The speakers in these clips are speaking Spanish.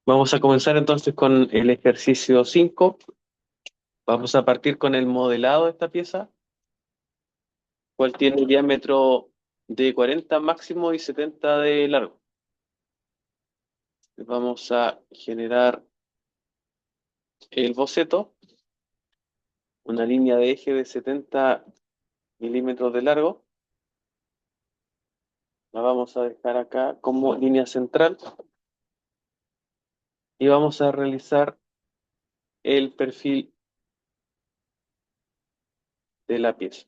Vamos a comenzar entonces con el ejercicio 5. Vamos a partir con el modelado de esta pieza, cual tiene el diámetro de 40 máximo y 70 de largo. Vamos a generar el boceto, una línea de eje de 70 milímetros de largo. La vamos a dejar acá como línea central y vamos a realizar el perfil de la pieza,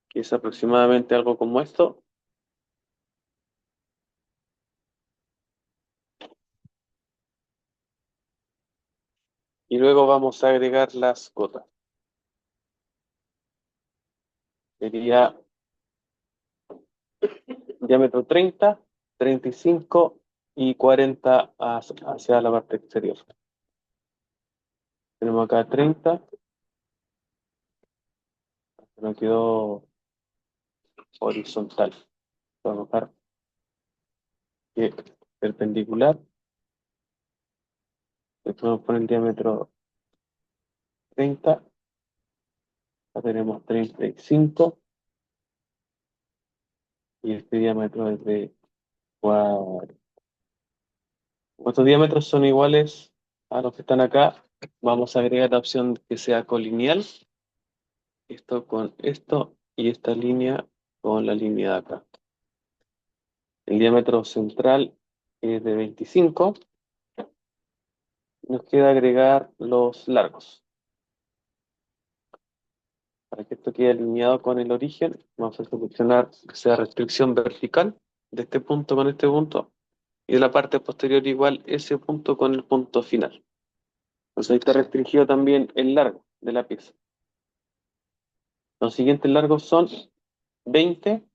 que es aproximadamente algo como esto. Y luego vamos a agregar las gotas. Sería diámetro 30, 35 y 40 hacia la parte exterior. Tenemos acá 30, nos quedó horizontal. Vamos a dejar que perpendicular. Después vamos a poner el diámetro 30, acá tenemos 35 y este diámetro es de 40. Estos diámetros son iguales a los que están acá. Vamos a agregar la opción que sea colineal. Esto con esto y esta línea con la línea de acá. El diámetro central es de 25. Nos queda agregar los largos. Para que esto quede alineado con el origen, vamos a seleccionar que sea restricción vertical de este punto con este punto y de la parte posterior igual ese punto con el punto final. Entonces ahí está restringido también el largo de la pieza. Los siguientes largos son 20,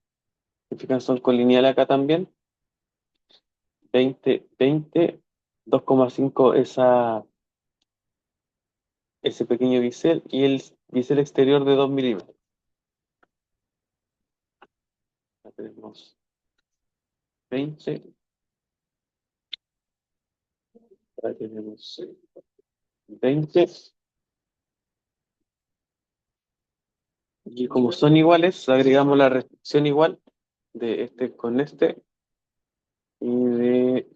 que fijan son colineales acá también, 20, 20, 2,5 ese pequeño bisel y el bisel exterior de 2 milímetros. Ya tenemos 20, ahora tenemos 20, y como son iguales, agregamos la restricción igual de este con este y de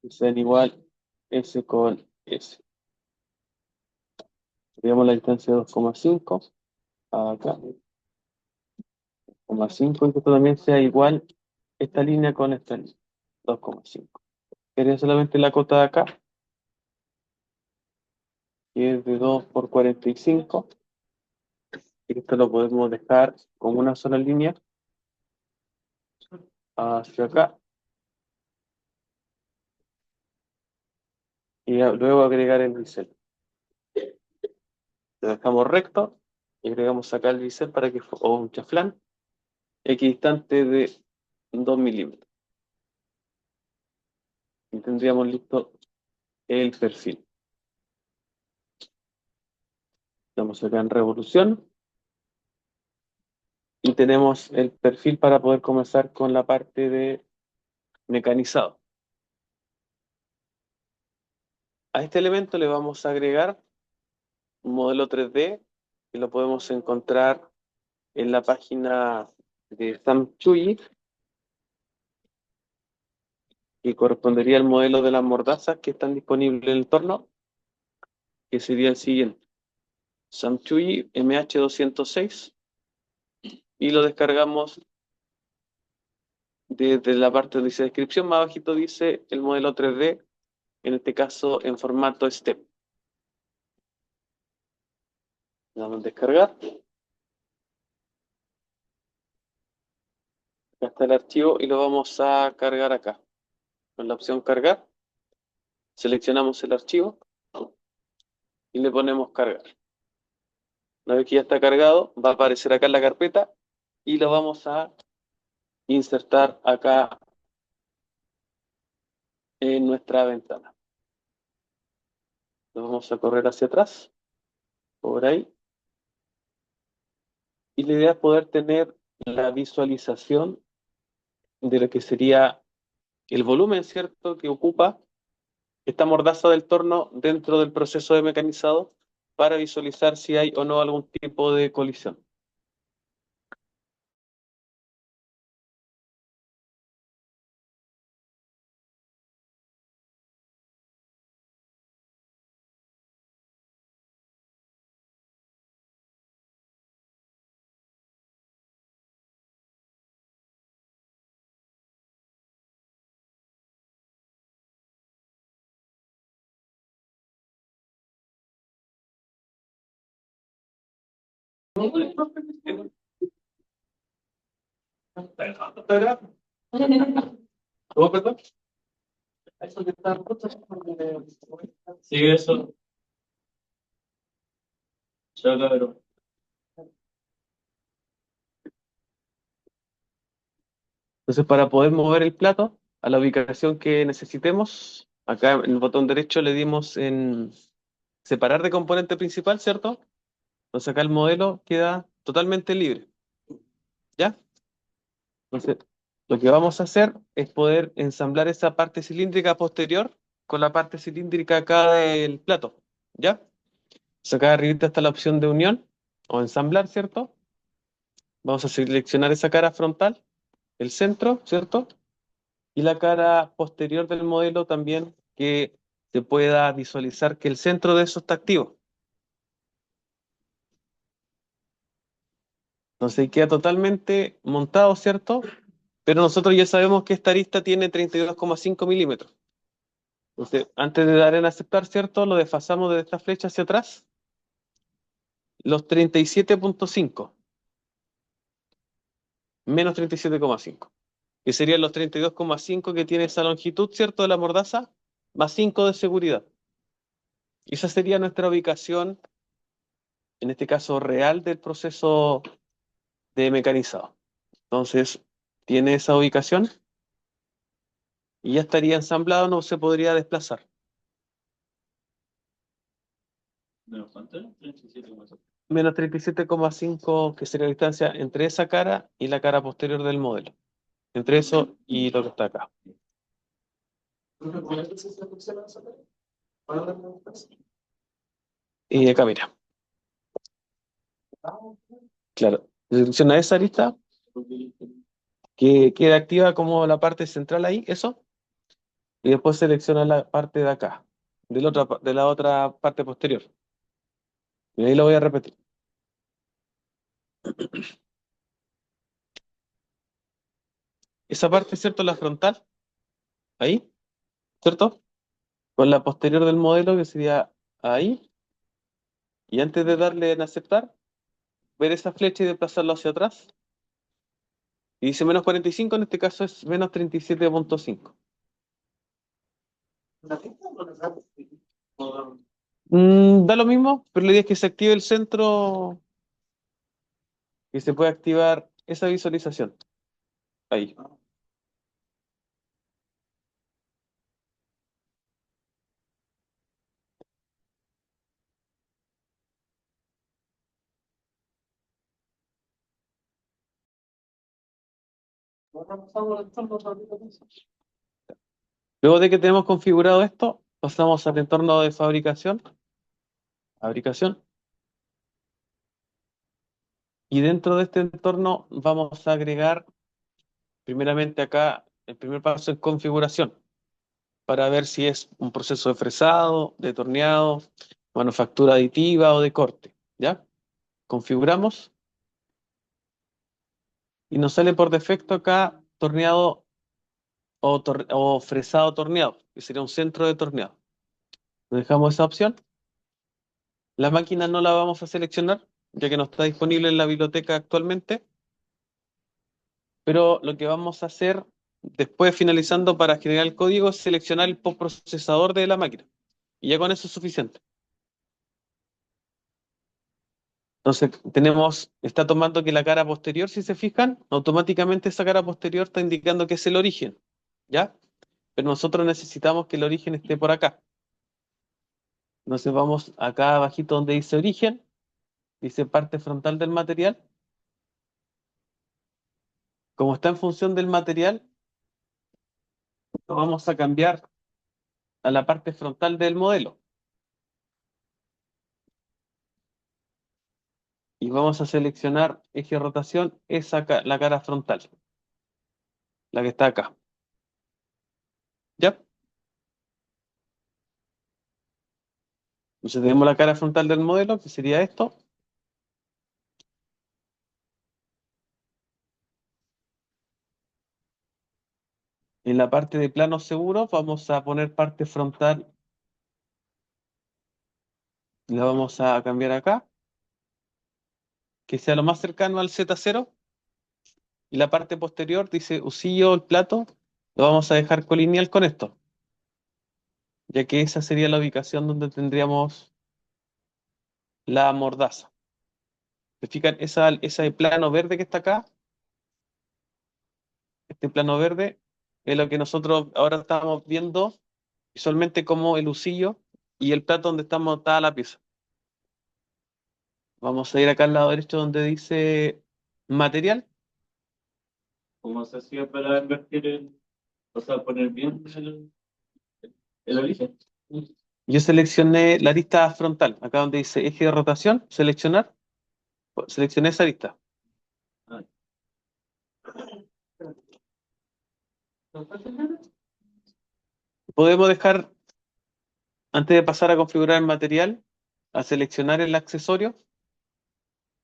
que sean igual S con S. Agregamos la distancia de 2,5 acá, 2,5 y que esto también sea igual esta línea con esta línea, 2,5. Quería solamente la cota de acá, que es de 2 por 45, y esto lo podemos dejar como una sola línea hacia acá, y luego agregar el bisel. Lo dejamos recto y agregamos acá el bisel para que, o un chaflán, equidistante de 2 milímetros. Y tendríamos listo el perfil. Estamos acá en revolución y tenemos el perfil para poder comenzar con la parte de mecanizado. A este elemento le vamos a agregar un modelo 3D que lo podemos encontrar en la página de Sam Chui, que correspondería al modelo de las mordazas que están disponibles en el entorno, que sería el siguiente: Samchui MH206, y lo descargamos desde la parte donde dice descripción, más abajito dice el modelo 3D, en este caso en formato STEP. Le damos a descargar, acá está el archivo y lo vamos a cargar acá. Con la opción cargar, seleccionamos el archivo y le ponemos cargar. Una vez que ya está cargado, va a aparecer acá en la carpeta y lo vamos a insertar acá en nuestra ventana. Lo vamos a correr hacia atrás, por ahí, Y la idea es poder tener la visualización de lo que sería el volumen, ¿cierto?, que ocupa esta mordaza del torno dentro del proceso de mecanizado para visualizar si hay o no algún tipo de colisión. ¿Cómo, perdón? Eso que está roto es porque... Sí, eso. Ya, cabrón. Entonces, para poder mover el plato a la ubicación que necesitemos, acá en el botón derecho le dimos en separar de componente principal, ¿cierto? Entonces acá el modelo queda totalmente libre, ¿ya? Entonces, lo que vamos a hacer es poder ensamblar esa parte cilíndrica posterior con la parte cilíndrica acá del plato, ¿ya? Entonces acá arriba está la opción de unión o ensamblar, ¿cierto? Vamos a seleccionar esa cara frontal, el centro, ¿cierto? Y la cara posterior del modelo también que se pueda visualizar que el centro de eso está activo. Entonces queda totalmente montado, ¿cierto? Pero nosotros ya sabemos que esta arista tiene 32,5 milímetros. Entonces, antes de dar en aceptar, ¿cierto? Lo desfasamos de esta flecha hacia atrás, los 37,5 menos 37,5 que serían los 32,5 que tiene esa longitud, ¿cierto? De la mordaza, más 5 de seguridad. Y esa sería nuestra ubicación, en este caso real, del proceso de mecanizado. Entonces, tiene esa ubicación y ya estaría ensamblado, no se podría desplazar. ¿Menos cuánto? Menos 37,5 que sería la distancia entre esa cara y la cara posterior del modelo. Entre eso y lo que está acá. Y acá, mira. Claro. Selecciona esa lista que queda activa como la parte central ahí, eso. Y después selecciona la parte de acá, de la otra parte posterior. Y ahí lo voy a repetir. Esa parte, ¿cierto? La frontal, ahí, ¿cierto? Con la posterior del modelo que sería ahí. Y antes de darle en aceptar, ver esa flecha y desplazarlo hacia atrás. Y dice menos 45, en este caso es menos 37,5. Da lo mismo, pero la idea es que se active el centro y se puede activar esa visualización. Ahí. Luego de que tenemos configurado esto, pasamos al entorno de fabricación. Fabricación. Y dentro de este entorno vamos a agregar, primeramente acá, el primer paso es configuración, para ver si es un proceso de fresado, de torneado, manufactura aditiva o de corte. ¿Ya? Configuramos y nos sale por defecto acá torneado o fresado torneado, que sería un centro de torneado. Dejamos esa opción. La máquina no la vamos a seleccionar, ya que no está disponible en la biblioteca actualmente, pero lo que vamos a hacer después, finalizando para generar el código, es seleccionar el postprocesador de la máquina. Y ya con eso es suficiente. Entonces, está tomando que la cara posterior, si se fijan, automáticamente esa cara posterior está indicando que es el origen, ¿ya? Pero nosotros necesitamos que el origen esté por acá. Entonces vamos acá abajito donde dice origen, dice parte frontal del material, Como está en función del material, lo vamos a cambiar a la parte frontal del modelo. Y vamos a seleccionar eje de rotación, la cara frontal, la que está acá. ¿Ya? Entonces tenemos la cara frontal del modelo, que sería esto. En la parte de planos seguros vamos a poner parte frontal, la vamos a cambiar acá, que sea lo más cercano al Z0. Y la parte posterior dice usillo, el plato, lo vamos a dejar colineal con esto, ya que esa sería la ubicación donde tendríamos la mordaza. ¿Se fijan? Ese plano verde que está acá, este plano verde, es lo que nosotros ahora estamos viendo visualmente como el usillo y el plato donde está montada la pieza. Vamos a ir acá al lado derecho donde dice material. ¿Cómo se hacía para invertir o sea, poner bien el origen? Yo seleccioné la lista frontal, acá donde dice eje de rotación, seleccionar, seleccioné esa lista. Ah, Podemos dejar, antes de pasar a configurar el material, a seleccionar el accesorio,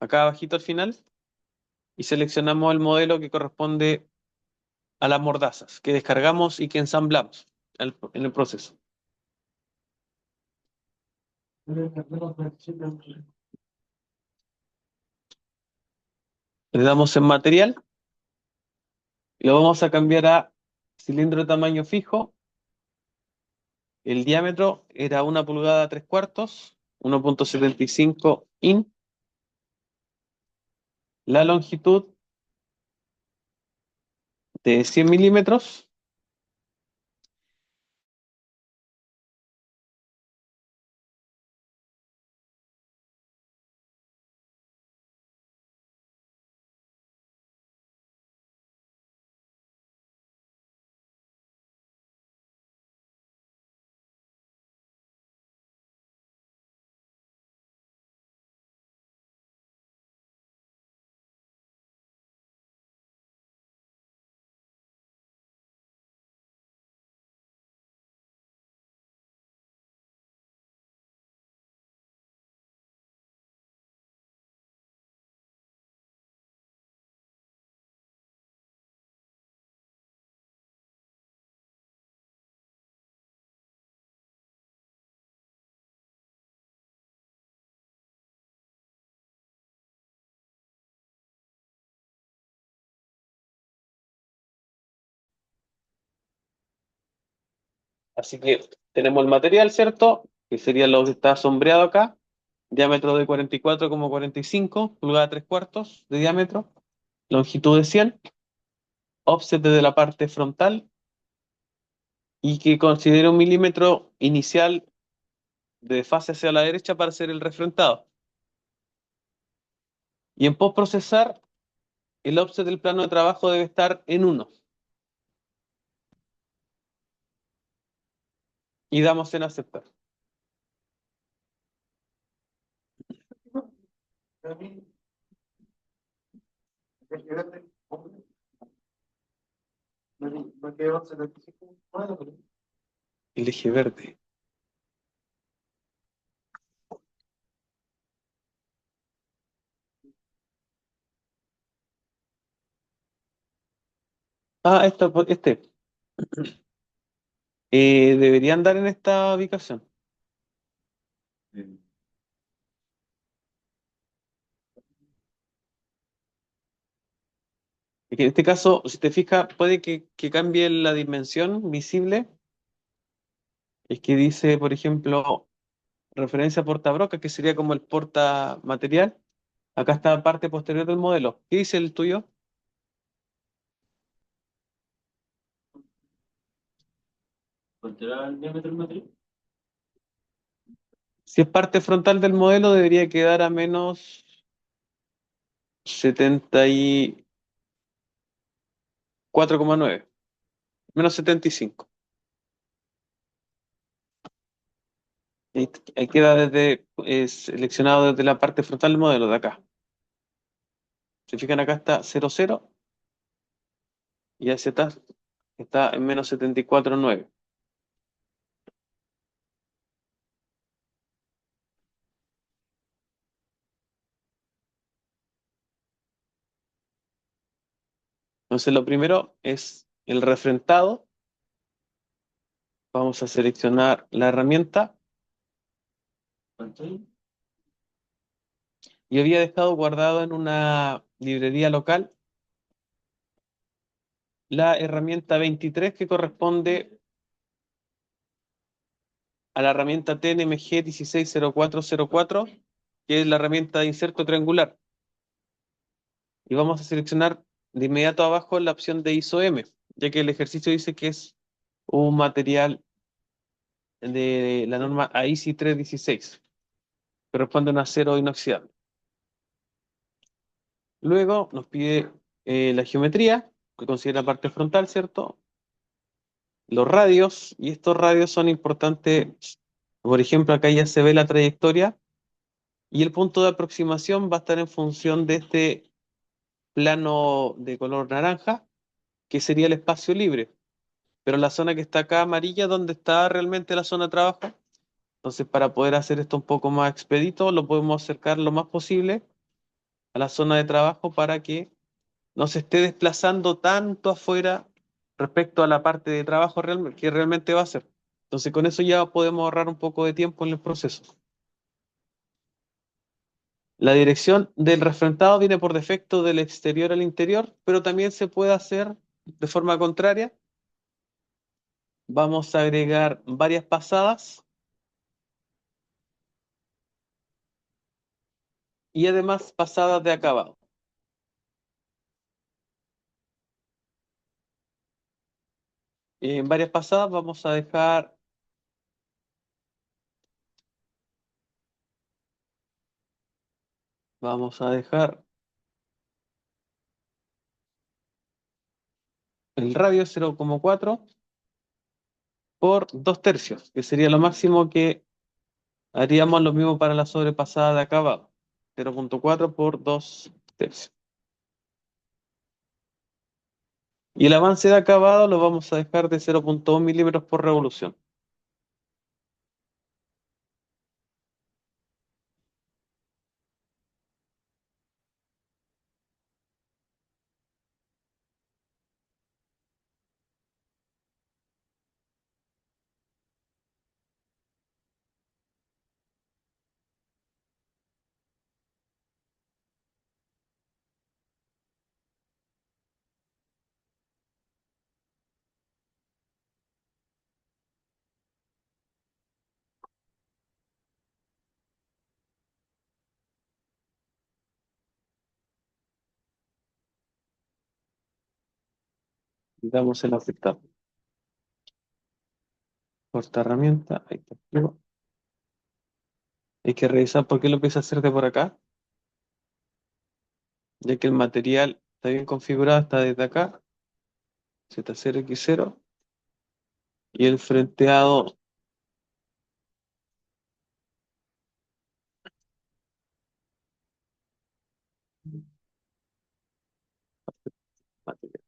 acá abajito al final, y seleccionamos el modelo que corresponde a las mordazas, que descargamos y que ensamblamos en el proceso. Le damos en material y lo vamos a cambiar a cilindro de tamaño fijo. El diámetro era 1 pulgada 3/4, 1,75 in. La longitud de 100 milímetros. Así que tenemos el material, ¿cierto? Que sería lo que está sombreado acá. Diámetro de 44,45, pulgada 3/4 de diámetro. Longitud de 100. Offset de la parte frontal. Y que considere 1 milímetro inicial de fase hacia la derecha para hacer el refrentado. Y en postprocesar, el offset del plano de trabajo debe estar en 1. Y damos en aceptar. El eje verde. Ah, este. Debería andar en esta ubicación. Es que en este caso, si te fijas, puede que cambie la dimensión visible. Es que dice, por ejemplo, referencia a portabroca, que sería como el porta material. Acá está la parte posterior del modelo. ¿Qué dice el tuyo? ¿cuánto era el diámetro del material? Si es parte frontal del modelo, debería quedar a menos 70 y 4,9. Menos 75. Ahí queda seleccionado desde la parte frontal del modelo de acá. Se fijan acá está 0,0 y hacia atrás está en menos 74,9. Entonces lo primero es el refrentado. Vamos a seleccionar la herramienta. Yo había dejado guardado en una librería local la herramienta 23 que corresponde a la herramienta TNMG 160404, que es la herramienta de inserto triangular. Y vamos a seleccionar de inmediato abajo la opción de ISO-M, ya que el ejercicio dice que es un material de la norma AISI 316, corresponde a un acero inoxidable. Luego nos pide la geometría, que considera la parte frontal, ¿cierto? Los radios, y estos radios son importantes. Por ejemplo, acá ya se ve la trayectoria y el punto de aproximación va a estar en función de este plano de color naranja, que sería el espacio libre. Pero la zona que está acá amarilla, donde está realmente la zona de trabajo. Entonces, para poder hacer esto un poco más expedito, lo podemos acercar lo más posible a la zona de trabajo para que no se esté desplazando tanto afuera respecto a la parte de trabajo que realmente va a hacer. Entonces, con eso ya podemos ahorrar un poco de tiempo en el proceso. La dirección del refrentado viene por defecto del exterior al interior, pero también se puede hacer de forma contraria. Vamos a agregar varias pasadas y además pasadas de acabado. En varias pasadas vamos a dejar el radio 0,4 por 2 tercios, que sería lo máximo que haríamos lo mismo para la sobrepasada de acabado. 0,4 por 2 tercios. Y el avance de acabado lo vamos a dejar de 0,1 milímetros por revolución. Y damos el aceptar. Corta herramienta. Ahí está. Hay que revisar por qué lo empieza a hacer de por acá, ya que el material está bien configurado, está desde acá, Z0X0, y el frenteado, material.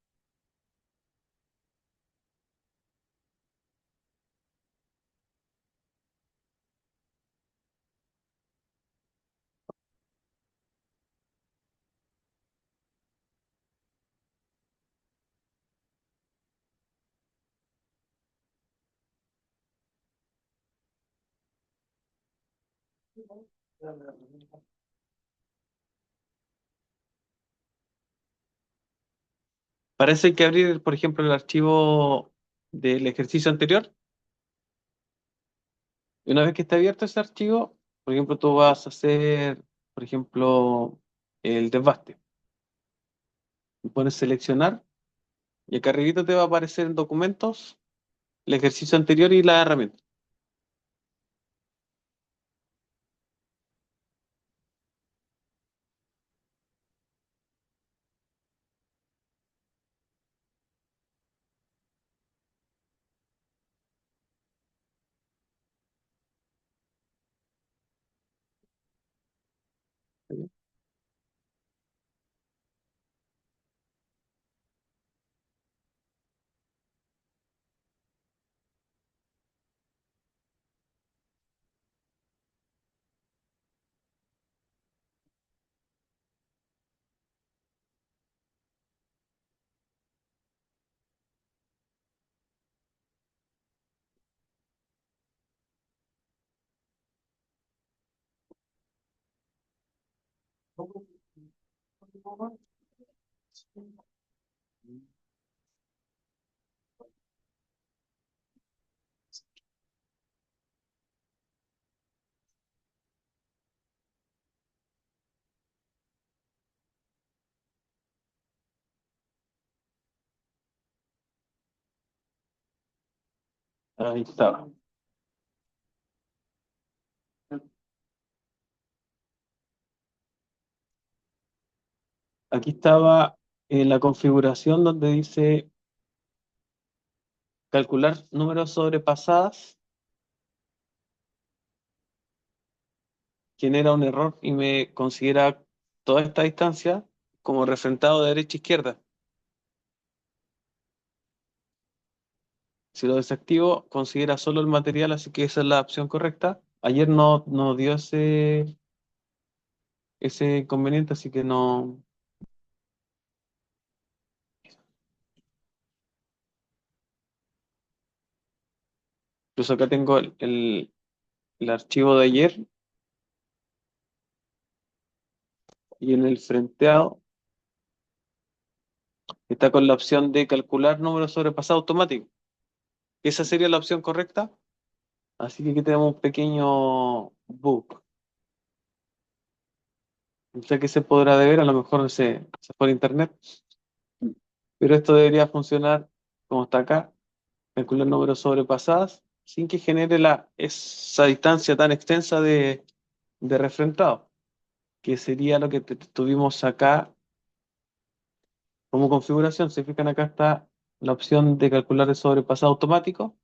Parece que abrir, por ejemplo, el archivo del ejercicio anterior. Y una vez que está abierto ese archivo, por ejemplo, tú vas a hacer, por ejemplo, el desbaste. Y pones seleccionar y acá arribita te va a aparecer en documentos el ejercicio anterior y la herramienta. Ahí está. Aquí estaba en la configuración donde dice calcular números sobrepasadas, genera un error y me considera toda esta distancia como refrentado de derecha a izquierda. Si lo desactivo, considera solo el material, así que esa es la opción correcta. Ayer no dio ese inconveniente, así que no. Incluso acá tengo el archivo de ayer y en el frenteado está con la opción de calcular número sobrepasado automático. Esa sería la opción correcta. Así que aquí tenemos un pequeño bug. No sé qué se podrá deber, a lo mejor se por internet, pero esto debería funcionar como está acá, calcular números sobrepasadas sin que genere esa distancia tan extensa de refrentado, que sería lo que tuvimos acá como configuración. Se fijan, acá está la opción de calcular el sobrepasado automático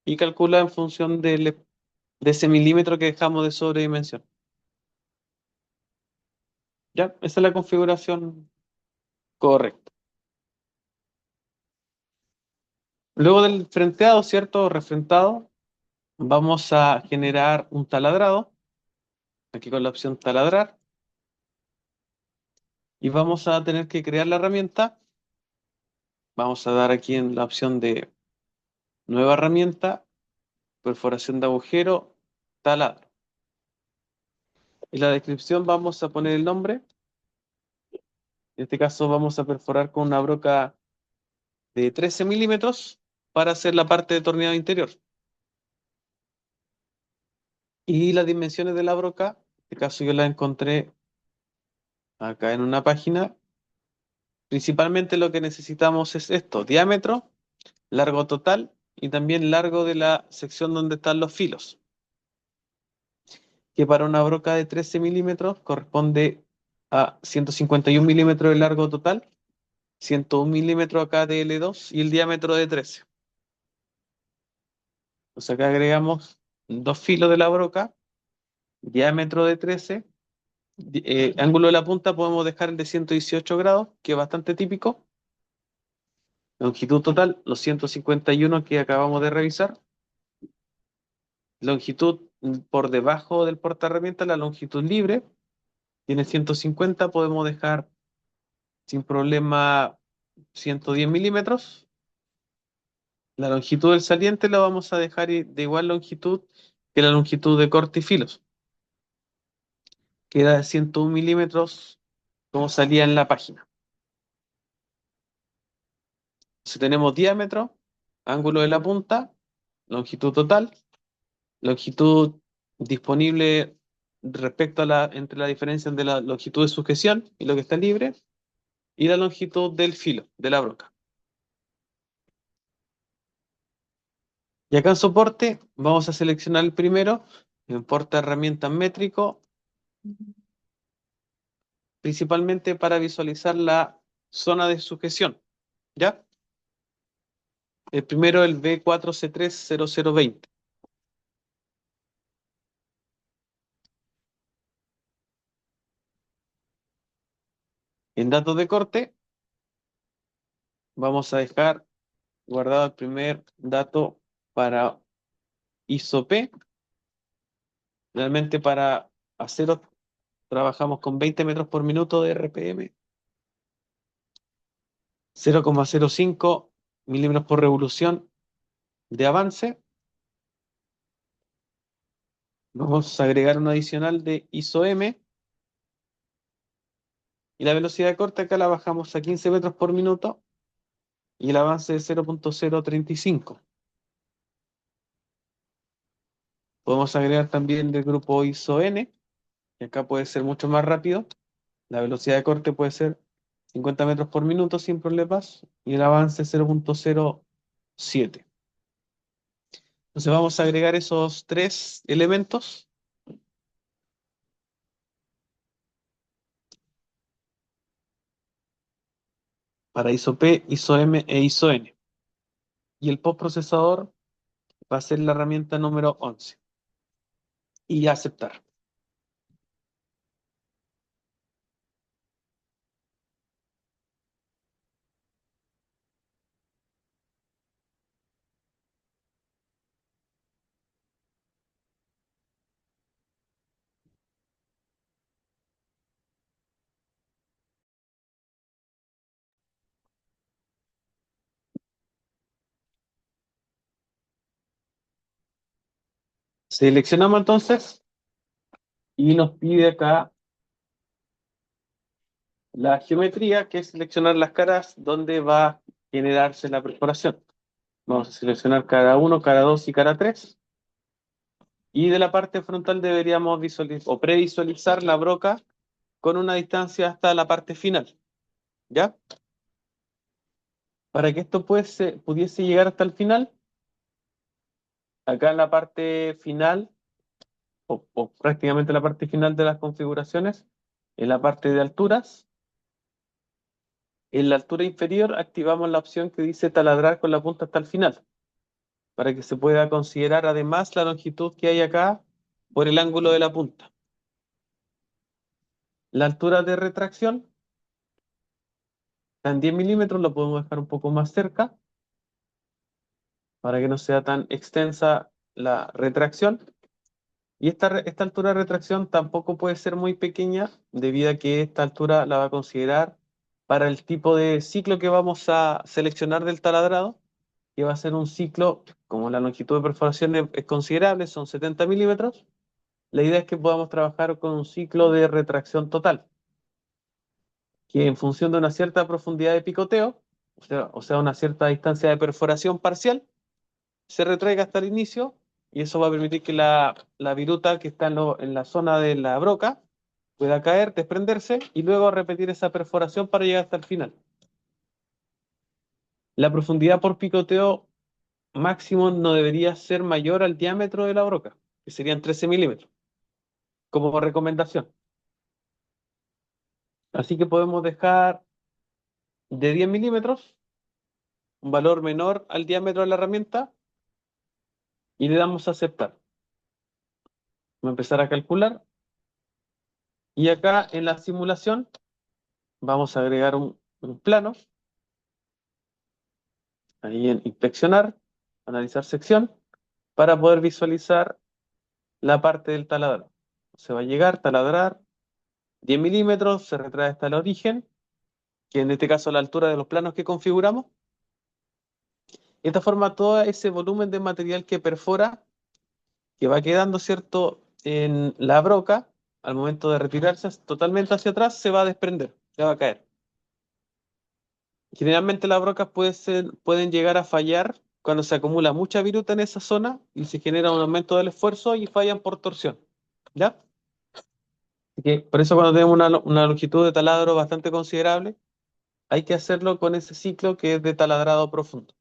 y calcula en función de ese milímetro que dejamos de sobredimensión. ¿Ya? Esa es la configuración correcta. Luego del frenteado, ¿cierto? Refrentado, vamos a generar un taladrado, aquí con la opción taladrar, y vamos a tener que crear la herramienta. Vamos a dar aquí en la opción de nueva herramienta, perforación de agujero, taladro. En la descripción vamos a poner el nombre. En este caso vamos a perforar con una broca de 13 milímetros para hacer la parte de torneado interior. Y las dimensiones de la broca, en este caso yo la encontré acá en una página. Principalmente lo que necesitamos es esto: diámetro, largo total y también largo de la sección donde están los filos, que para una broca de 13 milímetros corresponde a 151 milímetros de largo total, 101 milímetros acá de L2 y el diámetro de 13. Entonces acá agregamos dos filos de la broca, diámetro de 13, ángulo de la punta podemos dejar el de 118 grados, que es bastante típico. Longitud total, los 151 que acabamos de revisar. Longitud por debajo del portaherramientas, la longitud libre, tiene 150, podemos dejar sin problema 110 milímetros. La longitud del saliente la vamos a dejar de igual longitud que la longitud de corte y filos, que era de 101 milímetros, como salía en la página. Si tenemos diámetro, ángulo de la punta, longitud total, longitud disponible respecto a entre la diferencia de la longitud de sujeción y lo que está libre, y la longitud del filo, de la broca. Y acá en soporte vamos a seleccionar el primero, en porta herramientas métrico, principalmente para visualizar la zona de sujeción. ¿Ya? El primero, el B4C30020. En datos de corte, vamos a dejar guardado el primer dato para ISO-P. Realmente para acero trabajamos con 20 metros por minuto de RPM, 0,05 milímetros por revolución de avance. Vamos a agregar un adicional de ISO-M, Y la velocidad de corte acá la bajamos a 15 metros por minuto y el avance es 0.035. Podemos agregar también del grupo ISO-N, que acá puede ser mucho más rápido. La velocidad de corte puede ser 50 metros por minuto sin problemas y el avance es 0.07. Entonces vamos a agregar esos tres elementos para ISO-P, ISO-M e ISO-N. Y el postprocesador va a ser la herramienta número 11. Y aceptar. Seleccionamos entonces y nos pide acá la geometría, que es seleccionar las caras donde va a generarse la perforación. Vamos a seleccionar cara 1, cara 2 y cara 3. Y de la parte frontal deberíamos visualizar o previsualizar la broca con una distancia hasta la parte final. ¿Ya? Para que esto pudiese llegar hasta el final, acá en la parte final, o prácticamente la parte final de las configuraciones, en la parte de alturas, en la altura inferior activamos la opción que dice taladrar con la punta hasta el final, para que se pueda considerar además la longitud que hay acá por el ángulo de la punta. La altura de retracción está en 10 milímetros, lo podemos dejar un poco más cerca para que no sea tan extensa la retracción. Y esta altura de retracción tampoco puede ser muy pequeña, debido a que esta altura la va a considerar para el tipo de ciclo que vamos a seleccionar del taladrado, que va a ser un ciclo, como la longitud de perforación es considerable, son 70 milímetros. La idea es que podamos trabajar con un ciclo de retracción total, que en función de una cierta profundidad de picoteo, o sea, una cierta distancia de perforación parcial, se retraiga hasta el inicio y eso va a permitir que la viruta que está en la zona de la broca pueda caer, desprenderse y luego repetir esa perforación para llegar hasta el final. La profundidad por picoteo máximo no debería ser mayor al diámetro de la broca, que serían 13 milímetros, como recomendación. Así que podemos dejar de 10 milímetros, un valor menor al diámetro de la herramienta, y le damos a aceptar. Vamos a empezar a calcular. Y acá en la simulación vamos a agregar un plano. Ahí en inspeccionar, analizar sección, para poder visualizar la parte del taladro. Se va a llegar, taladrar, 10 milímetros, se retrae hasta el origen, que en este caso la altura de los planos que configuramos. De esta forma, todo ese volumen de material que perfora, que va quedando, ¿cierto?, en la broca, al momento de retirarse totalmente hacia atrás, se va a desprender, se va a caer. Generalmente las brocas pueden llegar a fallar cuando se acumula mucha viruta en esa zona y se genera un aumento del esfuerzo y fallan por torsión. ¿Ya? Así que por eso cuando tenemos una longitud de taladro bastante considerable, hay que hacerlo con ese ciclo que es de taladrado profundo.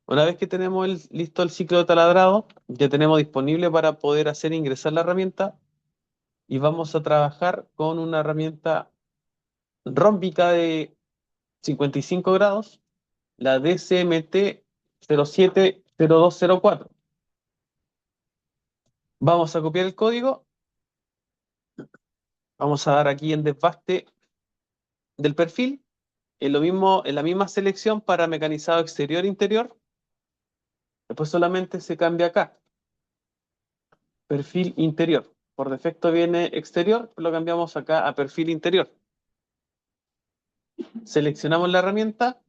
Una vez que tenemos listo el ciclo de taladrado, ya tenemos disponible para poder hacer ingresar la herramienta y vamos a trabajar con una herramienta rómbica de 55 grados, la DCMT 070204. Vamos a copiar el código, vamos a dar aquí en desbaste del perfil, en la misma selección para mecanizado exterior e interior. Después solamente se cambia acá, perfil interior. Por defecto viene exterior, lo cambiamos acá a perfil interior. Seleccionamos la herramienta,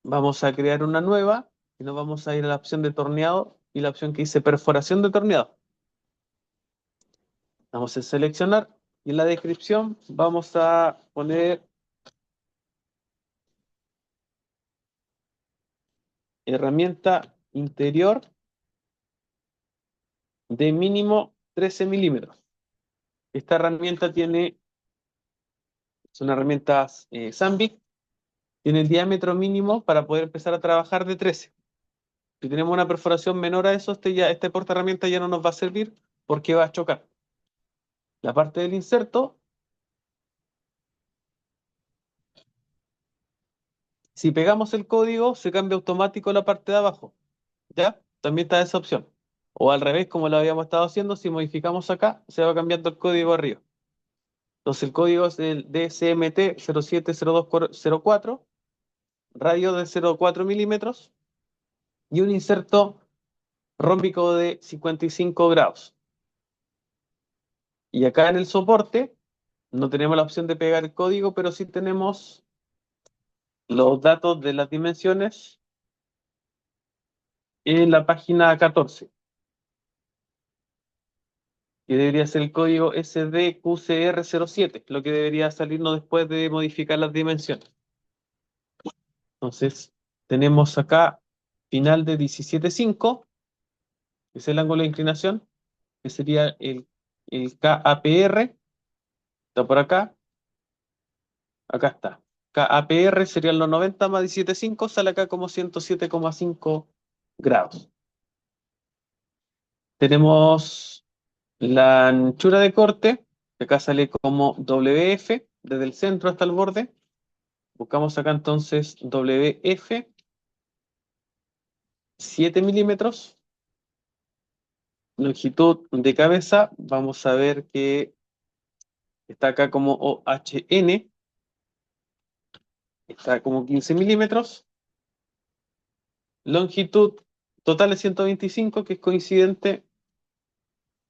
vamos a crear una nueva y nos vamos a ir a la opción de torneado y la opción que dice perforación de torneado. Vamos a seleccionar, Y en la descripción vamos a poner herramienta interior de mínimo 13 milímetros. Esta herramienta es una herramienta Sandvik, tiene el diámetro mínimo para poder empezar a trabajar de 13. Si tenemos una perforación menor a eso, este porta herramienta ya no nos va a servir porque va a chocar. La parte del inserto, si pegamos el código, se cambia automático la parte de abajo. ¿Ya? También está esa opción. O al revés, como lo habíamos estado haciendo, si modificamos acá, se va cambiando el código arriba. Entonces el código es el DCMT 070204, radio de 0,4 milímetros y un inserto rómbico de 55 grados. Y acá en el soporte no tenemos la opción de pegar el código, pero sí tenemos los datos de las dimensiones en la página 14, que debería ser el código SDQCR07, lo que debería salirnos después de modificar las dimensiones. Entonces, tenemos acá final de 17,5, que es el ángulo de inclinación, que sería el KAPR, está por acá está. KAPR serían los 90 más 17,5, sale acá como 107,5 grados. Tenemos la anchura de corte, que acá sale como WF, desde el centro hasta el borde. Buscamos acá entonces WF, 7 milímetros. Longitud de cabeza, vamos a ver que está acá como OHN, está como 15 milímetros. Longitud total de 125, que es coincidente,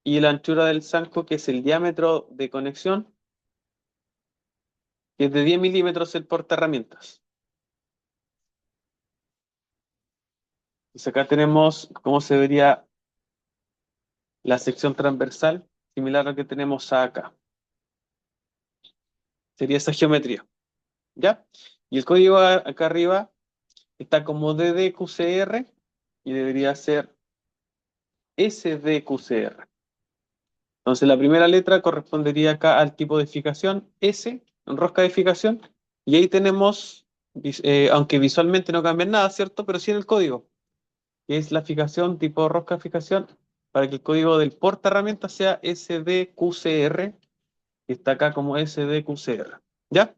y la anchura del zanco, que es el diámetro de conexión, que es de 10 milímetros el portaherramientas. Entonces acá tenemos cómo se vería la sección transversal, similar a lo que tenemos acá. Sería esa geometría, ¿ya? Y el código acá arriba está como DDQCR y debería ser SDQCR. Entonces la primera letra correspondería acá al tipo de fijación S, rosca de fijación, y ahí tenemos, aunque visualmente no cambia nada, ¿cierto? Pero sí en el código, que es la fijación tipo rosca de fijación, para que el código del porta herramienta sea SDQCR, que está acá como SDQCR. ¿Ya?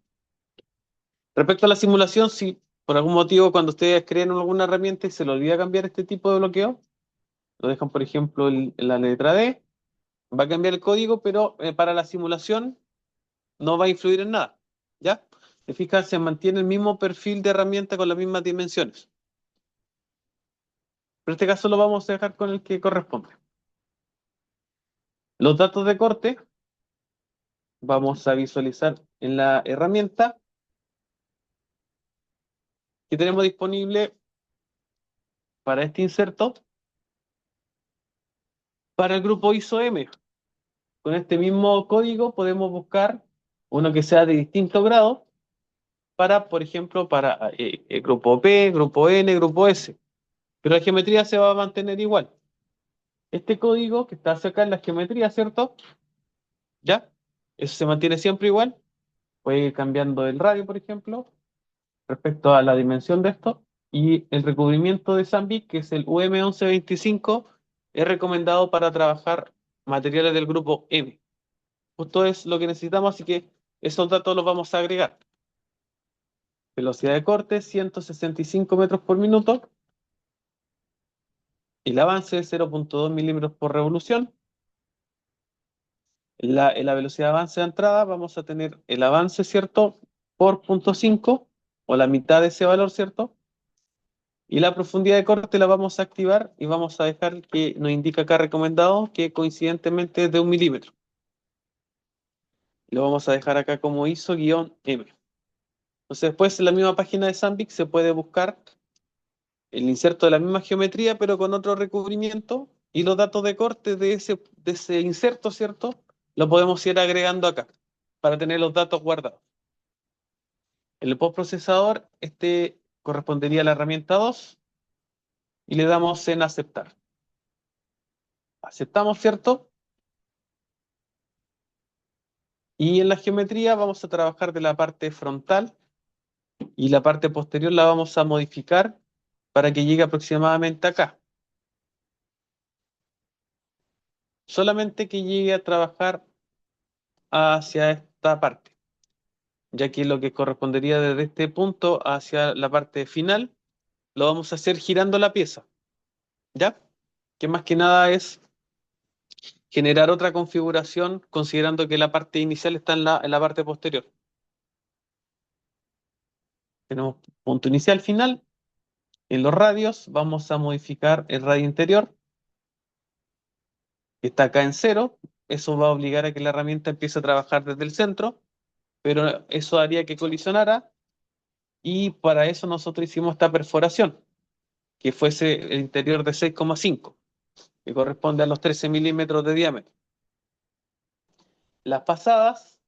Respecto a la simulación, si por algún motivo cuando ustedes creen en alguna herramienta y se le olvida cambiar este tipo de bloqueo, lo dejan, por ejemplo, en la letra D, va a cambiar el código, pero para la simulación no va a influir en nada. ¿Ya? Se fija, se mantiene el mismo perfil de herramienta con las mismas dimensiones. Pero en este caso lo vamos a dejar con el que corresponde. Los datos de corte vamos a visualizar en la herramienta que tenemos disponible para este inserto para el grupo ISO-M. Con este mismo código podemos buscar uno que sea de distinto grado para, por ejemplo, para el grupo P, grupo N, grupo S. Pero la geometría se va a mantener igual. Este código que está acá en la geometría, ¿cierto? ¿Ya? Eso se mantiene siempre igual. Puede ir cambiando el radio, por ejemplo, respecto a la dimensión de esto. Y el recubrimiento de Sandvik, que es el UM1125, es recomendado para trabajar materiales del grupo M. Justo es lo que necesitamos, así que esos datos los vamos a agregar. Velocidad de corte, 165 metros por minuto. El avance de 0,2 milímetros por revolución. En la velocidad de avance de entrada vamos a tener el avance, ¿cierto? Por 0,5 o la mitad de ese valor, ¿cierto? Y la profundidad de corte la vamos a activar y vamos a dejar que nos indica acá recomendado que coincidentemente es de 1 milímetro. Lo vamos a dejar acá como ISO-M. Entonces después en la misma página de Sandvik se puede buscar el inserto de la misma geometría, pero con otro recubrimiento y los datos de corte de ese inserto, ¿cierto? lo podemos ir agregando acá para tener los datos guardados. En el postprocesador, este correspondería a la herramienta 2 y le damos en aceptar. Aceptamos, ¿cierto? Y en la geometría vamos a trabajar de la parte frontal y la parte posterior la vamos a modificar para que llegue aproximadamente acá. Solamente que llegue a trabajar hacia esta parte, ya que lo que correspondería desde este punto hacia la parte final lo vamos a hacer girando la pieza, ¿ya? Que más que nada es generar otra configuración considerando que la parte inicial está en la parte posterior. Tenemos punto inicial, final. En los radios vamos a modificar el radio interior, que está acá en cero. Eso va a obligar a que la herramienta empiece a trabajar desde el centro, pero eso haría que colisionara y para eso nosotros hicimos esta perforación, que fuese el interior de 6,5, que corresponde a los 13 milímetros de diámetro. Las pasadas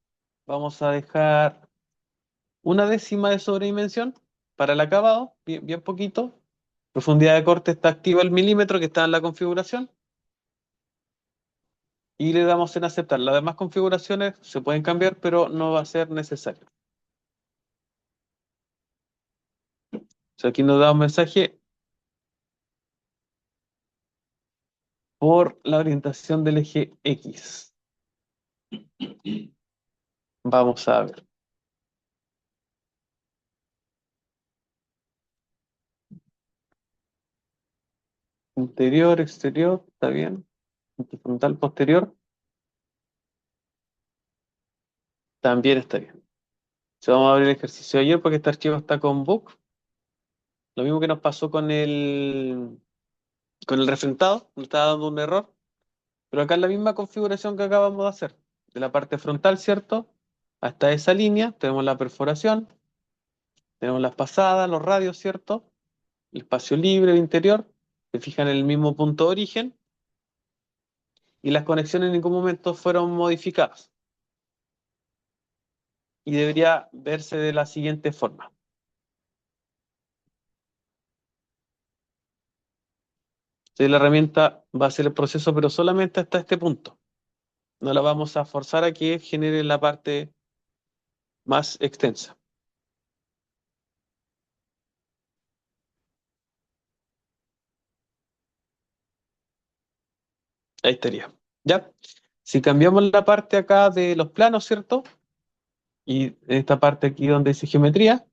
vamos a dejar una décima de sobredimensión para el acabado, bien, bien poquito. Profundidad de corte está activa el milímetro que está en la configuración y le damos en aceptar. Las demás configuraciones se pueden cambiar, pero no va a ser necesario. O sea, aquí nos da un mensaje por la orientación del eje X. Vamos a ver. Interior, exterior, está bien. Frontal, posterior, también está bien. Se vamos a abrir el ejercicio de ayer porque este archivo está con book. Lo mismo que nos pasó con el refrentado, nos estaba dando un error. Pero acá es la misma configuración que acabamos de hacer. De la parte frontal, ¿cierto? Hasta esa línea tenemos la perforación, tenemos las pasadas, los radios, ¿cierto? El espacio libre, el interior. Se fijan en el mismo punto de origen y las conexiones en ningún momento fueron modificadas. Y debería verse de la siguiente forma. Entonces, la herramienta va a hacer el proceso, pero solamente hasta este punto. No la vamos a forzar a que genere la parte más extensa. Ahí estaría. ¿Ya? Si cambiamos la parte acá de los planos, ¿cierto? Y en esta parte aquí donde dice geometría,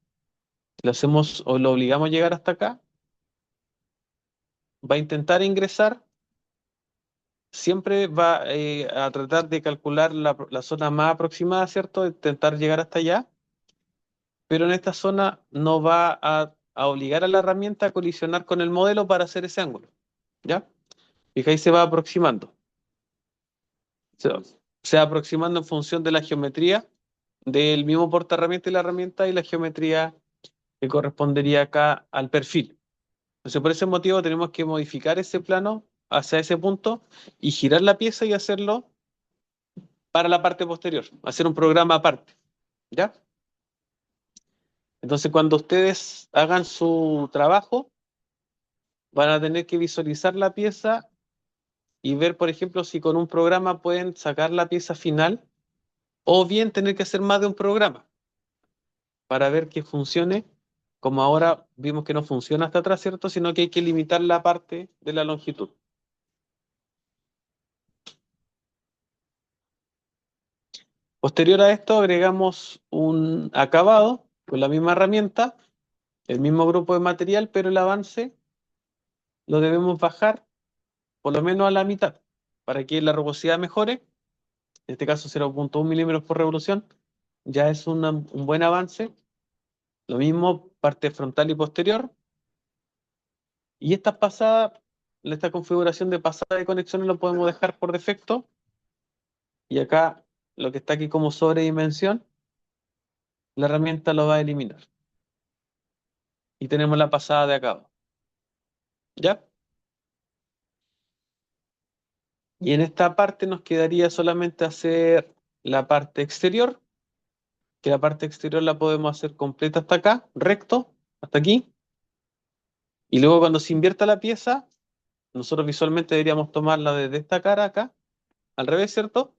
lo hacemos o lo obligamos a llegar hasta acá, va a intentar ingresar, siempre va a tratar de calcular la zona más aproximada, ¿cierto? Intentar llegar hasta allá, pero en esta zona no va a obligar a la herramienta a colisionar con el modelo para hacer ese ángulo, ¿ya? Fijáis, se va aproximando. Se, se va aproximando en función de la geometría del mismo portaherramienta y la herramienta y la geometría que correspondería acá al perfil. Entonces, por ese motivo tenemos que modificar ese plano hacia ese punto y girar la pieza y hacerlo para la parte posterior, hacer un programa aparte, ¿ya? Entonces, cuando ustedes hagan su trabajo, van a tener que visualizar la pieza y ver, por ejemplo, si con un programa pueden sacar la pieza final o bien tener que hacer más de un programa para ver que funcione, como ahora vimos que no funciona hasta atrás, ¿cierto? Sino que hay que limitar la parte de la longitud. Posterior a esto agregamos un acabado con la misma herramienta, el mismo grupo de material, pero el avance lo debemos bajar por lo menos a la mitad para que la rugosidad mejore. En este caso 0,1 milímetros por revolución. Ya es un buen avance. Lo mismo parte frontal y posterior. Y esta configuración de pasada de conexiones lo podemos dejar por defecto. Y acá lo que está aquí como sobredimensión, la herramienta lo va a eliminar. Y tenemos la pasada de acabado. ¿Ya? Y en esta parte nos quedaría solamente hacer la parte exterior, que la parte exterior la podemos hacer completa hasta acá, recto, hasta aquí. Y luego cuando se invierta la pieza, nosotros visualmente deberíamos tomarla desde esta cara acá, al revés, ¿cierto?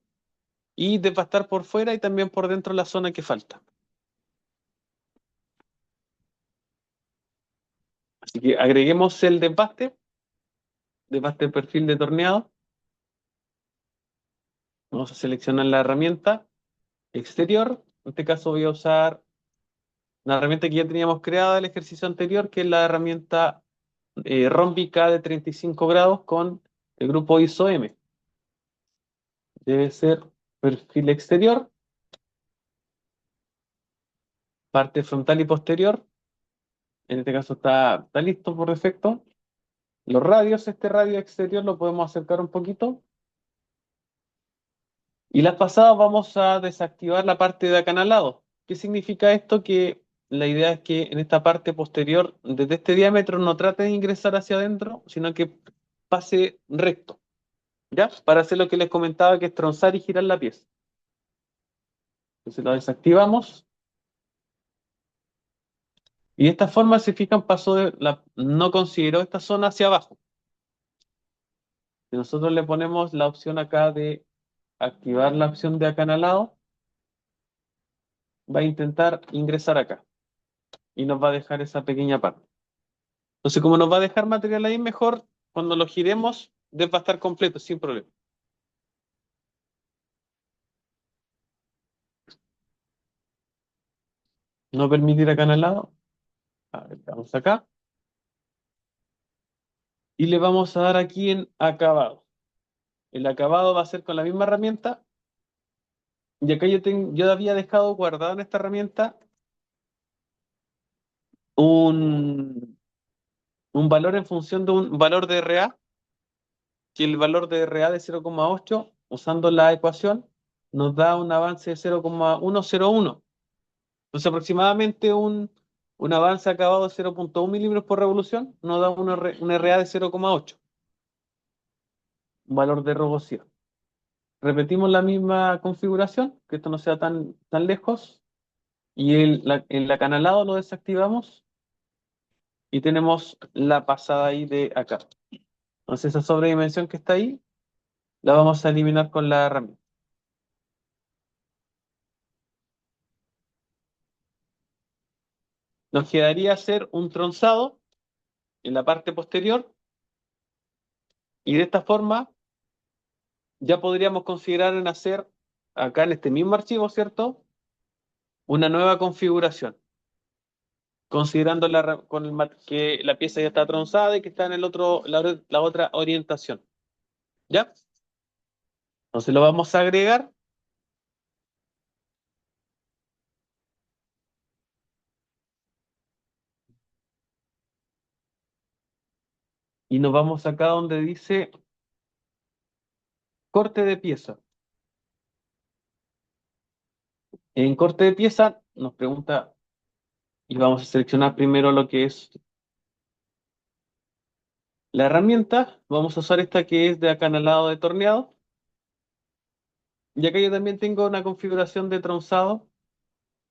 Y desbastar por fuera y también por dentro la zona que falta. Así que agreguemos el desbaste de perfil de torneado. Vamos a seleccionar la herramienta exterior. En este caso voy a usar una herramienta que ya teníamos creada del ejercicio anterior, que es la herramienta rómbica de 35 grados con el grupo ISO-M. Debe ser perfil exterior, parte frontal y posterior. En este caso está listo por defecto. Los radios, este radio exterior lo podemos acercar un poquito. Y las pasadas vamos a desactivar la parte de acanalado. ¿Qué significa esto? Que la idea es que en esta parte posterior, desde este diámetro, no trate de ingresar hacia adentro, sino que pase recto, ¿ya? Para hacer lo que les comentaba, que es tronzar y girar la pieza. Entonces lo desactivamos. Y de esta forma, si fijan, no consideró esta zona hacia abajo. Si nosotros le ponemos la opción acá de activar la opción de acanalado, va a intentar ingresar acá y nos va a dejar esa pequeña parte. Entonces, como nos va a dejar material ahí, mejor cuando lo giremos, va a estar completo, sin problema. No permitir acanalado. A ver, vamos acá. Y le vamos a dar aquí en acabado. El acabado va a ser con la misma herramienta. Y acá yo había dejado guardado en esta herramienta un, un valor en función de un valor de RA, que el valor de RA de 0,8, usando la ecuación, nos da un avance de 0,101. Entonces, aproximadamente un avance acabado de 0,1 milímetros por revolución nos da un RA de 0,8, un valor de rugosidad. Repetimos la misma configuración, que esto no sea tan lejos, y el acanalado lo desactivamos y tenemos la pasada ahí de acá. Entonces, esa sobredimensión que está ahí, la vamos a eliminar con la herramienta. Nos quedaría hacer un tronzado en la parte posterior y de esta forma ya podríamos considerar en hacer acá en este mismo archivo, ¿cierto? Una nueva configuración, considerando que la pieza ya está tronzada y que está en la otra orientación. ¿Ya? Entonces lo vamos a agregar y nos vamos acá donde dice corte de pieza. En corte de pieza nos pregunta y vamos a seleccionar primero lo que es la herramienta. Vamos a usar esta que es de acanalado de torneado. Y acá yo también tengo una configuración de tronzado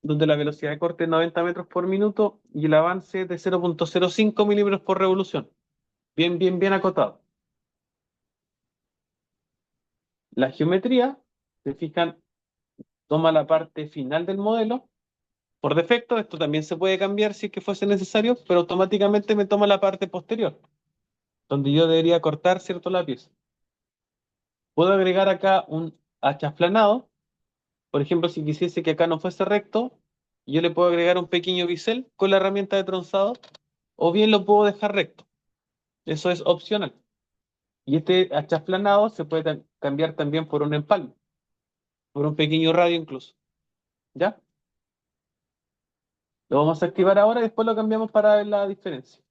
donde la velocidad de corte es 90 metros por minuto y el avance es de 0,05 milímetros por revolución. Bien, bien, bien acotado. La geometría, se fijan, toma la parte final del modelo. Por defecto, esto también se puede cambiar si es que fuese necesario, pero automáticamente me toma la parte posterior, donde yo debería cortar, ¿cierto?, la pieza. Puedo agregar acá un hachaplanado. Por ejemplo, si quisiese que acá no fuese recto, yo le puedo agregar un pequeño bisel con la herramienta de tronzado, o bien lo puedo dejar recto. Eso es opcional. Y este hachaplanado se puede cambiar también por un empalme, por un pequeño radio incluso. ¿Ya? Lo vamos a activar ahora y después lo cambiamos para ver la diferencia.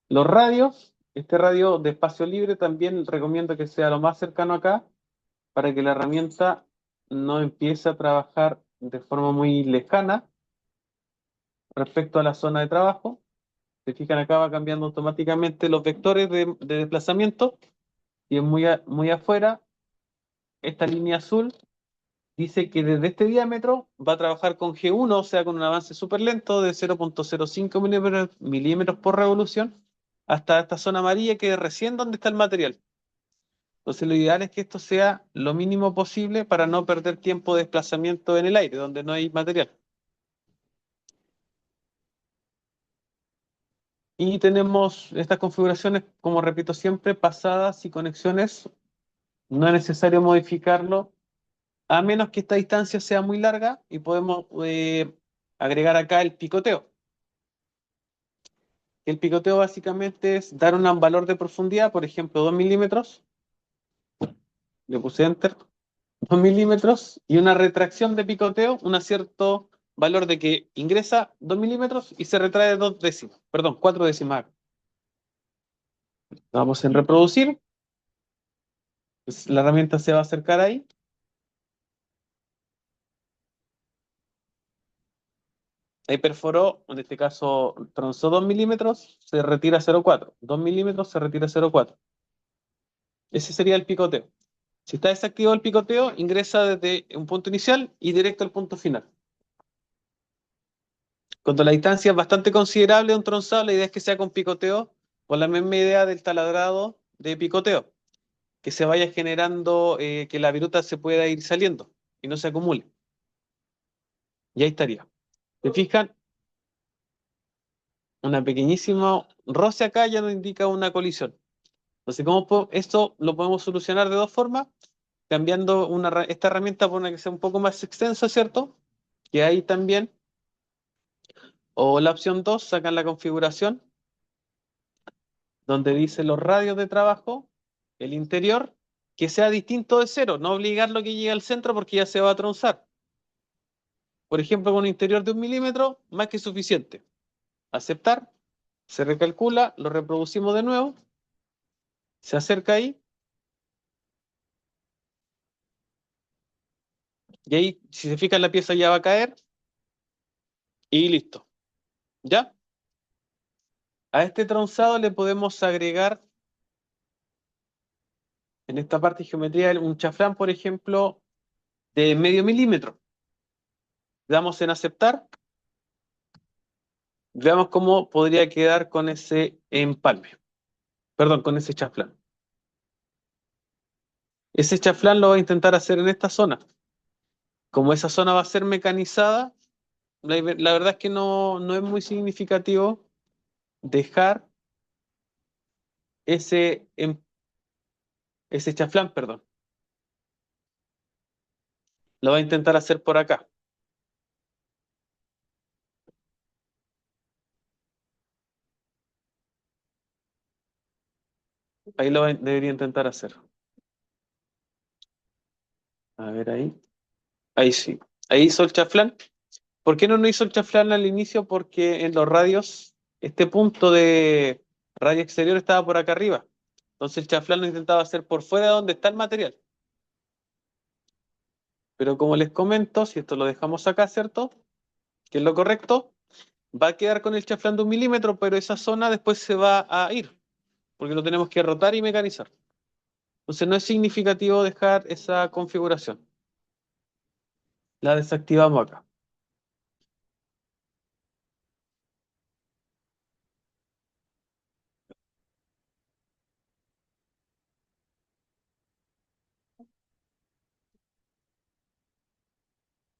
Los radios, este radio de espacio libre también recomiendo que sea lo más cercano acá para que la herramienta no empiece a trabajar de forma muy lejana respecto a la zona de trabajo. Se fijan acá va cambiando automáticamente los vectores de desplazamiento y es muy afuera, esta línea azul dice que desde este diámetro va a trabajar con G1, o sea, con un avance súper lento de 0,05 milímetros por revolución, hasta esta zona amarilla que es recién donde está el material. Entonces, lo ideal es que esto sea lo mínimo posible para no perder tiempo de desplazamiento en el aire, donde no hay material. Y tenemos estas configuraciones, como repito siempre, pasadas y conexiones. No es necesario modificarlo, a menos que esta distancia sea muy larga y podemos agregar acá el picoteo. El picoteo básicamente es dar un valor de profundidad, por ejemplo, 2 milímetros. Le puse enter. 2 milímetros y una retracción de picoteo, un cierto valor de que ingresa 2 milímetros y se retrae 2 décimas, perdón, 4 décimas. Vamos en reproducir, pues la herramienta se va a acercar ahí. Ahí perforó, en este caso tronzó 2 milímetros, se retira 0,4. 2 milímetros se retira 0,4. Ese sería el picoteo. Si está desactivado el picoteo, ingresa desde un punto inicial y directo al punto final. Cuando la distancia es bastante considerable de un tronzado, la idea es que sea con picoteo, con la misma idea del taladrado de picoteo, que se vaya generando, que la viruta se pueda ir saliendo y no se acumule. Y ahí estaría. ¿Se fijan? Una pequeñísima roce acá ya nos indica una colisión. Entonces, esto lo podemos solucionar de dos formas, cambiando esta herramienta por una que sea un poco más extensa, ¿cierto? Que ahí también, o la opción 2 sacan la configuración donde dice los radios de trabajo, el interior, que sea distinto de cero, no obligarlo a que llegue al centro porque ya se va a tronzar. Por ejemplo, con un interior de 1 milímetro, más que suficiente. Aceptar, se recalcula, lo reproducimos de nuevo, se acerca ahí, y ahí, si se fija, la pieza ya va a caer, y listo. ¿Ya? A este tronzado le podemos agregar, en esta parte de geometría, un chaflán, por ejemplo, de medio milímetro. Le damos en aceptar. Veamos cómo podría quedar con ese empalme. Perdón, con ese chaflán. Ese chaflán lo voy a intentar hacer en esta zona. Como esa zona va a ser mecanizada, la verdad es que no es muy significativo dejar ese, ese chaflán, perdón. Lo voy a intentar hacer por acá. Ahí debería intentar hacer. A ver ahí. Ahí sí. Ahí hizo el chaflán. ¿Por qué no hizo el chaflán al inicio? Porque en los radios, este punto de radio exterior estaba por acá arriba. Entonces el chaflán lo intentaba hacer por fuera de donde está el material. Pero como les comento, si esto lo dejamos acá, ¿cierto? Que es lo correcto, va a quedar con el chaflán de 1 milímetro, pero esa zona después se va a ir, porque lo tenemos que rotar y mecanizar. Entonces no es significativo dejar esa configuración. La desactivamos acá.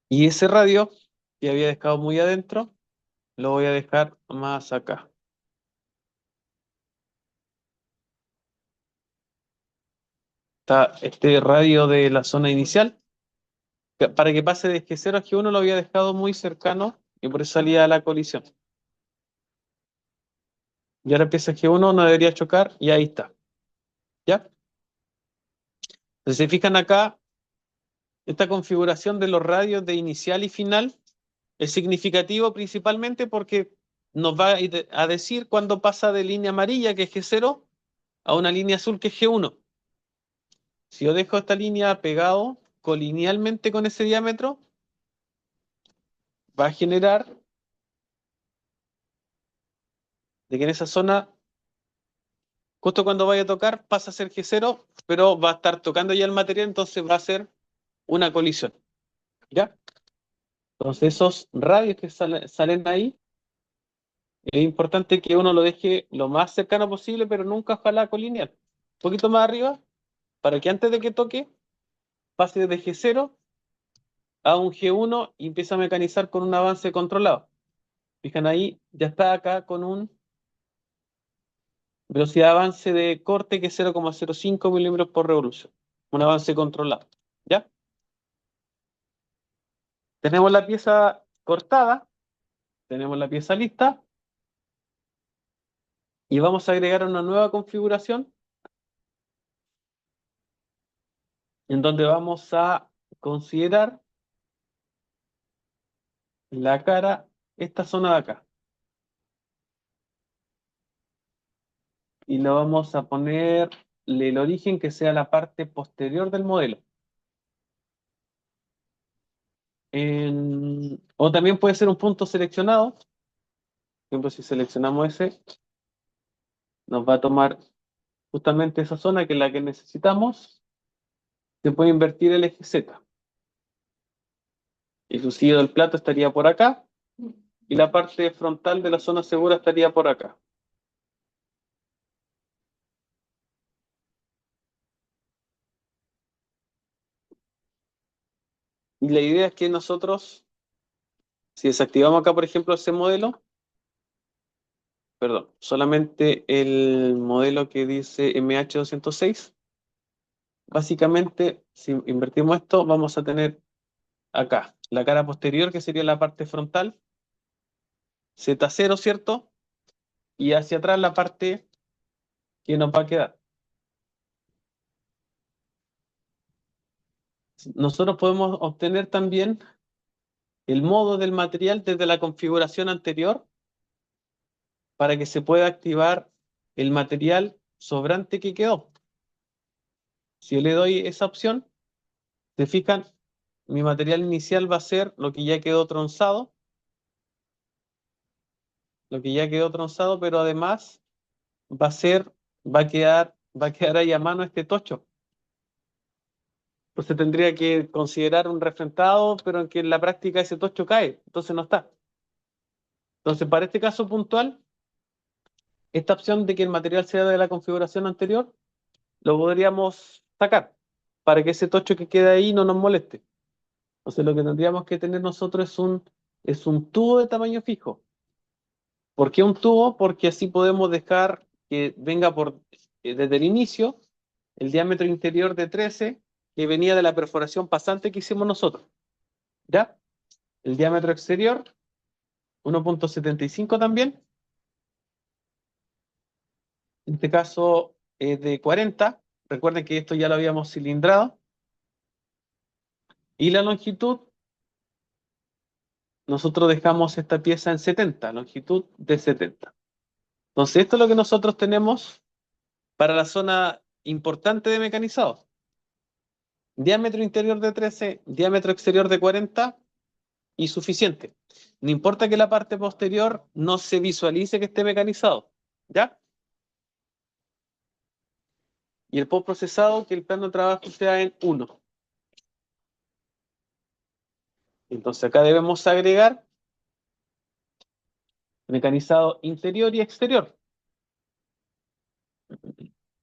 Y ese radio, que había dejado muy adentro, lo voy a dejar más acá. Está este radio de la zona inicial. Para que pase de G0 a G1 lo había dejado muy cercano y por eso salía la colisión. Y ahora empieza G1, no debería chocar y ahí está. ¿Ya? Entonces, se fijan acá, esta configuración de los radios de inicial y final es significativo principalmente porque nos va a decir cuándo pasa de línea amarilla, que es G0, a una línea azul, que es G1. Si yo dejo esta línea pegado colinealmente con ese diámetro, va a generar de que en esa zona Justo cuando vaya a tocar pasa a ser G0, pero va a estar tocando ya el material, entonces va a ser una colisión. ¿Ya? Entonces esos radios que salen ahí, es importante que uno lo deje lo más cercano posible, pero nunca ojalá colineal. Un poquito más arriba, para que antes de que toque, pase de G0 a un G1 y empiece a mecanizar con un avance controlado. Fijan ahí, ya está acá con un velocidad de avance de corte que es 0,05 milímetros por revolución. Un avance controlado. ¿Ya? Tenemos la pieza cortada, tenemos la pieza lista y vamos a agregar una nueva configuración en donde vamos a considerar la cara, esta zona de acá. Y lo vamos a ponerle el origen que sea la parte posterior del modelo. O también puede ser un punto seleccionado. Por ejemplo, si seleccionamos ese, nos va a tomar justamente esa zona que es la que necesitamos. Se puede invertir el eje Z. El lucido del plato estaría por acá y la parte frontal de la zona segura estaría por acá. Y la idea es que nosotros, si desactivamos acá, por ejemplo, ese modelo, perdón, solamente el modelo que dice MH206, básicamente, si invertimos esto, vamos a tener acá la cara posterior, que sería la parte frontal, Z0, ¿cierto? Y hacia atrás la parte que nos va a quedar. Nosotros podemos obtener también el modo del material desde la configuración anterior para que se pueda activar el material sobrante que quedó. Si yo le doy esa opción, se fijan, mi material inicial va a ser lo que ya quedó tronzado, pero además va a ser, va a quedar ahí a mano este tocho. Entonces tendría que considerar un refrentado, pero en que en la práctica ese tocho cae, entonces no está. Entonces, para este caso puntual, esta opción de que el material sea de la configuración anterior, lo podríamos sacar para que ese tocho que queda ahí no nos moleste. Entonces, lo que tendríamos que tener nosotros es un tubo de tamaño fijo. ¿Por qué un tubo? Porque así podemos dejar que venga desde el inicio el diámetro interior de 13 que venía de la perforación pasante que hicimos nosotros. ¿Ya? El diámetro exterior, 1,75 también. En este caso es de 40. Recuerden que esto ya lo habíamos cilindrado. Y la longitud, nosotros dejamos esta pieza en 70, longitud de 70. Entonces, esto es lo que nosotros tenemos para la zona importante de mecanizado. Diámetro interior de 13, diámetro exterior de 40 y suficiente. No importa que la parte posterior no se visualice que esté mecanizado, ¿ya? Y el post procesado, que el plano de trabajo sea en 1. Entonces acá debemos agregar mecanizado interior y exterior.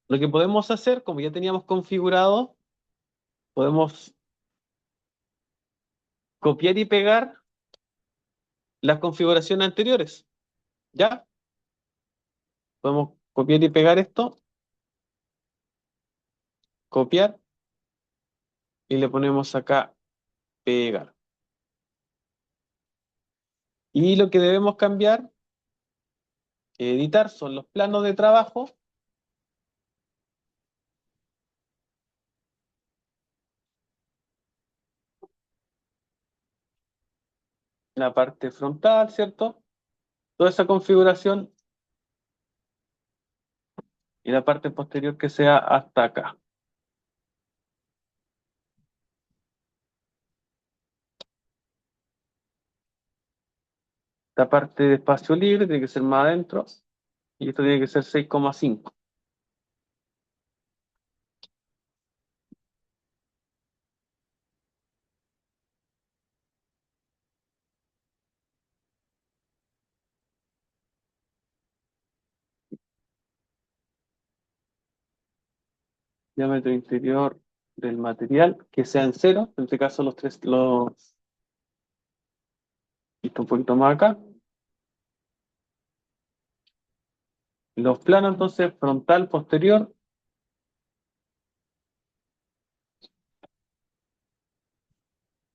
Lo que podemos hacer, como ya teníamos configurado, podemos copiar y pegar las configuraciones anteriores, ¿ya? Podemos copiar y pegar esto, copiar, y le ponemos acá pegar. Y lo que debemos cambiar, editar, son los planos de trabajo. La parte frontal, ¿cierto? Toda esa configuración y la parte posterior que sea hasta acá. Esta parte de espacio libre tiene que ser más adentro y esto tiene que ser 6,5. diámetro interior del material, que sea en cero, en este caso los tres, listo, un poquito más acá. Los planos, entonces, frontal, posterior,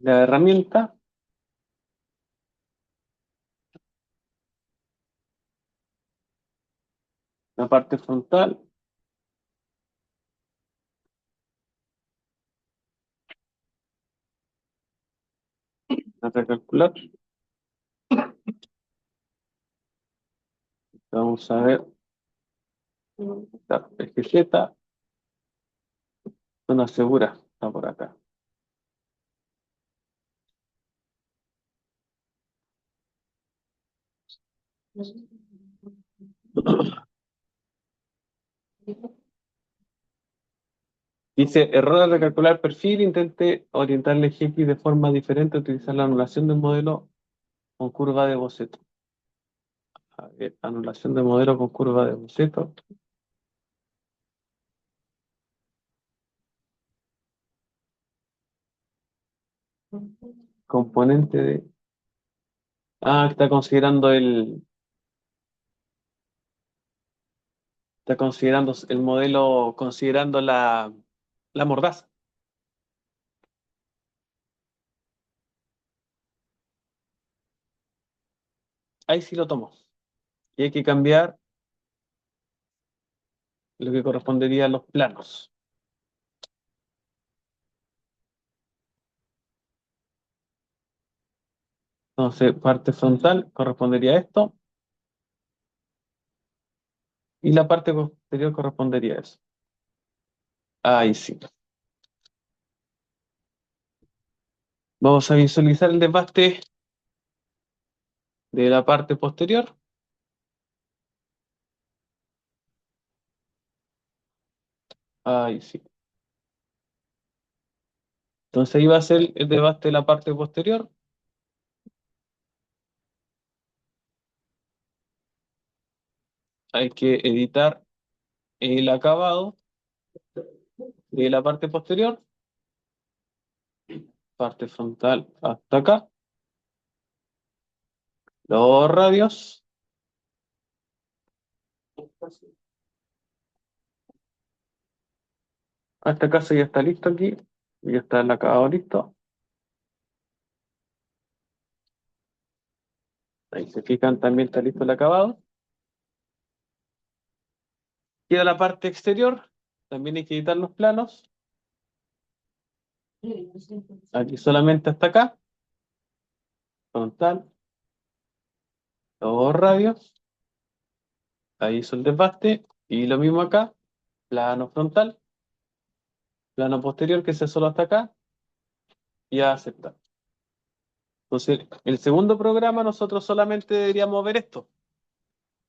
la herramienta, la parte frontal, la recalcular. Vamos a ver, el eje Z, zona segura, está por acá. Dice, error al recalcular perfil, intente orientar el eje X de forma diferente, utilizar la anulación del modelo con curva de boceto. A ver, anulación de modelo con curva de boceto. Componente de... Ah, está considerando el modelo, considerando la mordaza. Ahí sí lo tomo. Y hay que cambiar lo que correspondería a los planos. Entonces, parte frontal correspondería a esto y la parte posterior correspondería a eso. Ahí sí. Vamos a visualizar el desbaste de la parte posterior. Ahí sí. Entonces ahí va a ser el desbaste de la parte posterior. Hay que editar el acabado de la parte posterior, parte frontal hasta acá, los radios. Hasta acá ya está listo aquí, ya está el acabado listo. Ahí se fijan, también está listo el acabado. Queda la parte exterior, también hay que editar los planos. Aquí solamente hasta acá, frontal, los radios. Ahí hizo el desbaste. Y lo mismo acá, plano frontal, plano posterior, que sea solo hasta acá, y a aceptar. Entonces, el segundo programa nosotros solamente deberíamos ver esto.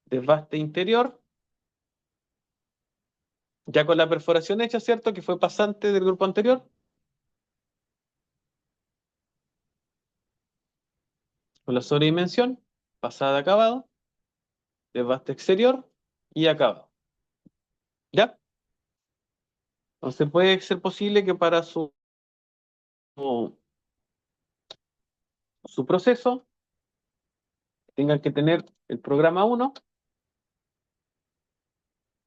Desbaste interior, ya con la perforación hecha, ¿cierto? Que fue pasante del grupo anterior. Con la sobredimensión, pasada de acabado, desbaste exterior y acabado. ¿Ya? Entonces puede ser posible que para su proceso tengan que tener el programa 1,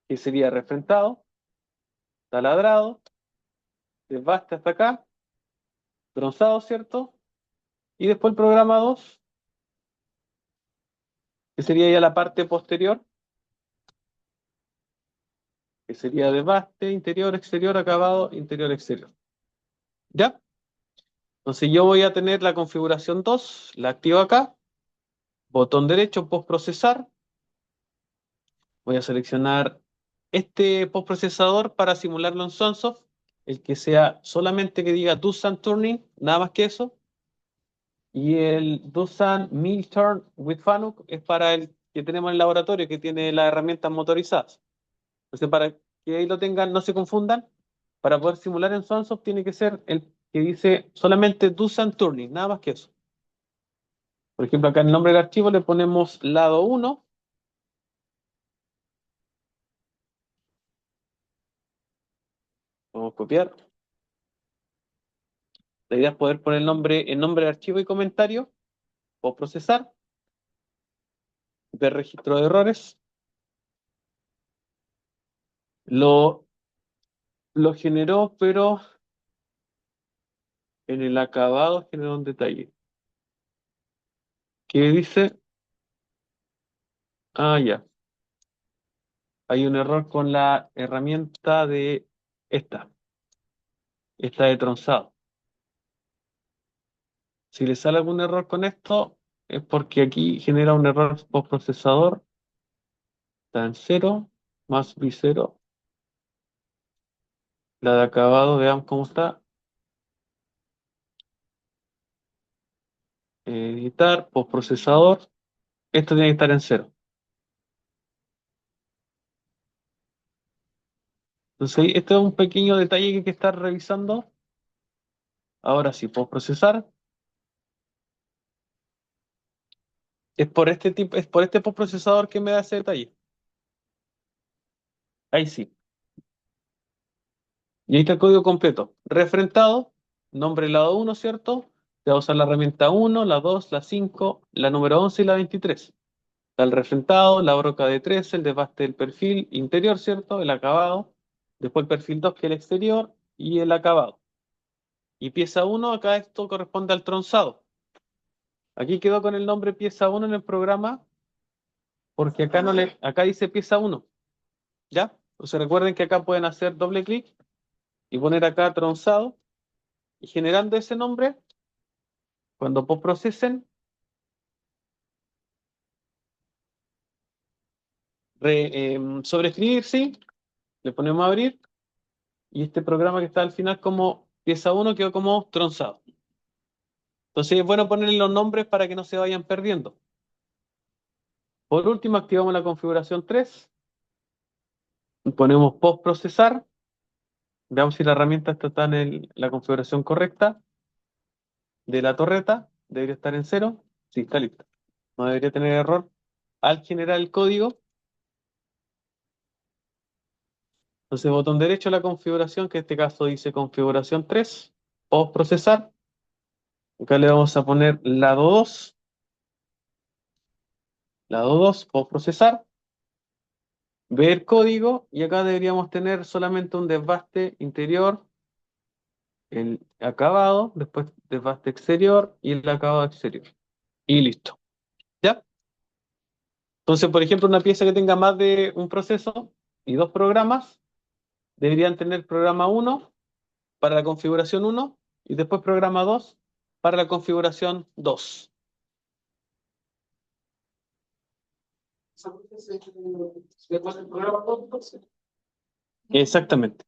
que sería refrentado, taladrado, desbaste hasta acá, tronzado, ¿cierto? Y después el programa 2, que sería ya la parte posterior, que sería desbaste, interior, exterior, acabado, interior, exterior. ¿Ya? Entonces yo voy a tener la configuración 2, la activo acá, botón derecho, postprocesar. Voy a seleccionar este postprocesador para simularlo en Sunsoft, el que sea solamente que diga Do Some Turning, nada más que eso. Y el Do Some Mill Turn with Fanuc es para el que tenemos en el laboratorio, que tiene las herramientas motorizadas. Entonces, para que ahí lo tengan, no se confundan, para poder simular en Sunsoft tiene que ser el que dice solamente Do Some Turning, nada más que eso. Por ejemplo, acá en el nombre del archivo le ponemos lado 1. podemos copiar. La idea es poder poner el nombre de archivo y comentario, o procesar, ver registro de errores. Lo generó, pero en el acabado generó un detalle. Que dice, ya, hay un error con la herramienta de esta de tronzado. Si le sale algún error con esto, es porque aquí genera un error postprocesador, está en 0, más B0. La de acabado, veamos cómo está. Editar, postprocesador. Esto tiene que estar en 0. Entonces, este es un pequeño detalle que hay que estar revisando. Ahora sí, postprocesar. Es por este postprocesador que me da ese detalle. Ahí sí. Y ahí está el código completo. Refrentado, nombre lado 1, ¿cierto? Se va a usar la herramienta 1, la 2, la 5, la número 11 y la 23. Está el refrentado, la broca de 13, el desbaste del perfil interior, ¿cierto? El acabado. Después el perfil 2, que es el exterior, y el acabado. Y pieza 1, acá esto corresponde al tronzado. Aquí quedó con el nombre pieza 1 en el programa, porque acá dice pieza 1. ¿Ya? Entonces recuerden que acá pueden hacer doble clic y poner acá tronzado. Y generando ese nombre, cuando postprocesen, sobreescribir, sí, le ponemos a abrir, y este programa que está al final como pieza 1 quedó como tronzado. Entonces es bueno ponerle los nombres para que no se vayan perdiendo. Por último, activamos la configuración 3, ponemos postprocesar, veamos si la herramienta está en la configuración correcta de la torreta, debería estar en 0, sí, está lista, no debería tener error al generar el código. Entonces, botón derecho a la configuración, que en este caso dice configuración 3, postprocesar. Acá le vamos a poner lado 2, postprocesar, ver código, y acá deberíamos tener solamente un desbaste interior, el acabado, después desbaste exterior y el acabado exterior. Y listo. ¿Ya? Entonces, por ejemplo, una pieza que tenga más de un proceso y dos programas, deberían tener programa 1 para la configuración 1 y después programa 2 para la configuración 2. Exactamente.